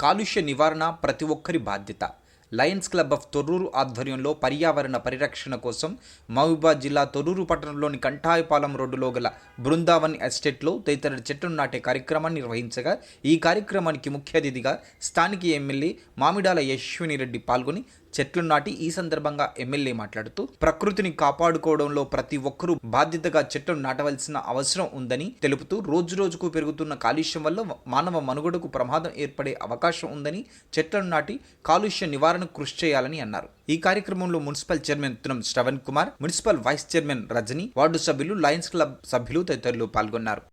కాలుష్య నివారణ ప్రతి ఒక్కరి బాధ్యత. లయన్స్ క్లబ్ ఆఫ్ తొర్రూరు ఆధ్వర్యంలో పర్యావరణ పరిరక్షణ కోసం మహబూబాబాద్ జిల్లా తొర్రూరు పట్టణంలోని కంఠాయపాలెం రోడ్డులో గల బృందావన్ ఎస్టేట్లో తదితర చెట్లను నాటే కార్యక్రమాన్ని నిర్వహించగా, ఈ కార్యక్రమానికి ముఖ్య అతిథిగా స్థానిక ఎమ్మెల్యే మామిడాల యశ్వినిరెడ్డి పాల్గొని చెట్లను నాటి ఈ సందర్భంగా ఎమ్మెల్యే మాట్లాడుతూ ప్రకృతిని కాపాడుకోవడంలో ప్రతి ఒక్కరూ బాధ్యతగా చెట్లను నాటవలసిన అవసరం ఉందని తెలుపుతూ రోజురోజుకు పెరుగుతున్న కాలుష్యం వల్ల మానవ మనుగడకు ప్రమాదం ఏర్పడే అవకాశం ఉందని చెట్లను నాటి కాలుష్య నివారణకు కృషి చేయాలని అన్నారు. ఈ కార్యక్రమంలో municipal chairman Thunam Shravan Kumar, municipal vice chairman Rajini, ward సభ్యులు, లయన్స్ క్లబ్ సభ్యులు తదితరులు పాల్గొన్నారు.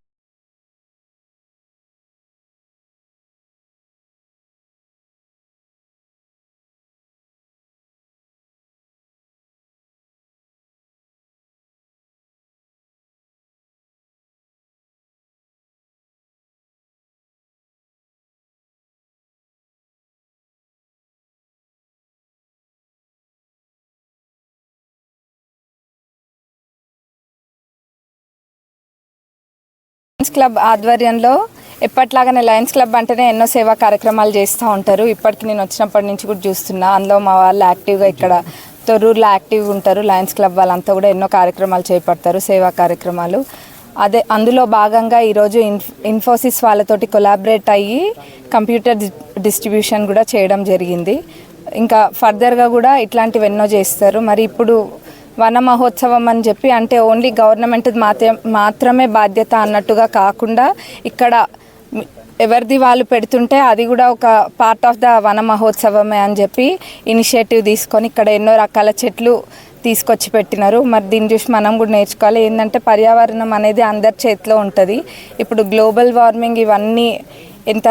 లయన్స్ క్లబ్ ఆధ్వర్యంలో ఎప్పట్లాగానే లయన్స్ క్లబ్ అంటేనే ఎన్నో సేవా కార్యక్రమాలు చేస్తూ ఉంటారు. ఇప్పటికి నేను వచ్చినప్పటి నుంచి కూడా చూస్తున్నా. అందులో మా వాళ్ళు యాక్టివ్గా ఇక్కడ తొర్రూరులో యాక్టివ్గా ఉంటారు. లయన్స్ క్లబ్ వాళ్ళంతా కూడా ఎన్నో కార్యక్రమాలు చేపడతారు, సేవా కార్యక్రమాలు. అందులో భాగంగా ఈరోజు ఇన్ఫోసిస్ వాళ్ళతోటి కొలాబరేట్ అయ్యి కంప్యూటర్ డిస్ట్రిబ్యూషన్ కూడా చేయడం జరిగింది. ఇంకా ఫర్దర్గా కూడా ఇట్లాంటివి ఎన్నో చేస్తారు. మరి ఇప్పుడు వన మహోత్సవం అని చెప్పి అంటే ఓన్లీ గవర్నమెంట్ మాత్రమే బాధ్యత అన్నట్టుగా కాకుండా ఇక్కడ ఎవరిది వాళ్ళు పెడుతుంటే అది కూడా ఒక పార్ట్ ఆఫ్ ద వన మహోత్సవమే అని చెప్పి ఇనిషియేటివ్ తీసుకొని ఇక్కడ ఎన్నో రకాల చెట్లు తీసుకొచ్చి పెట్టినారు. మరి దీన్ని చూసి మనం కూడా నేర్చుకోవాలి. ఏంటంటే పర్యావరణం అనేది అందరి చేతిలో ఉంటుంది. ఇప్పుడు గ్లోబల్ వార్మింగ్ ఇవన్నీ ఎంత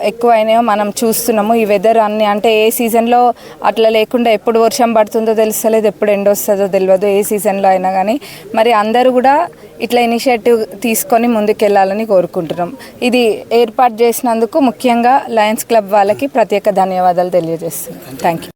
ఎక్కువైనాయో మనం చూస్తున్నాము. ఈ వెదర్ అన్నీ అంటే ఏ సీజన్లో అట్లా లేకుండా ఎప్పుడు వర్షం పడుతుందో తెలుస్తలేదు, ఎప్పుడు ఎండ వస్తుందో తెలియదు ఏ సీజన్లో అయినా కానీ. మరి అందరూ కూడా ఇట్లా ఇనిషియేటివ్ తీసుకొని ముందుకెళ్ళాలని కోరుకుంటున్నాం. ఇది ఏర్పాటు చేసినందుకు ముఖ్యంగా లయన్స్ క్లబ్ వాళ్ళకి ప్రత్యేక ధన్యవాదాలు తెలియజేస్తున్నాం. Thank you.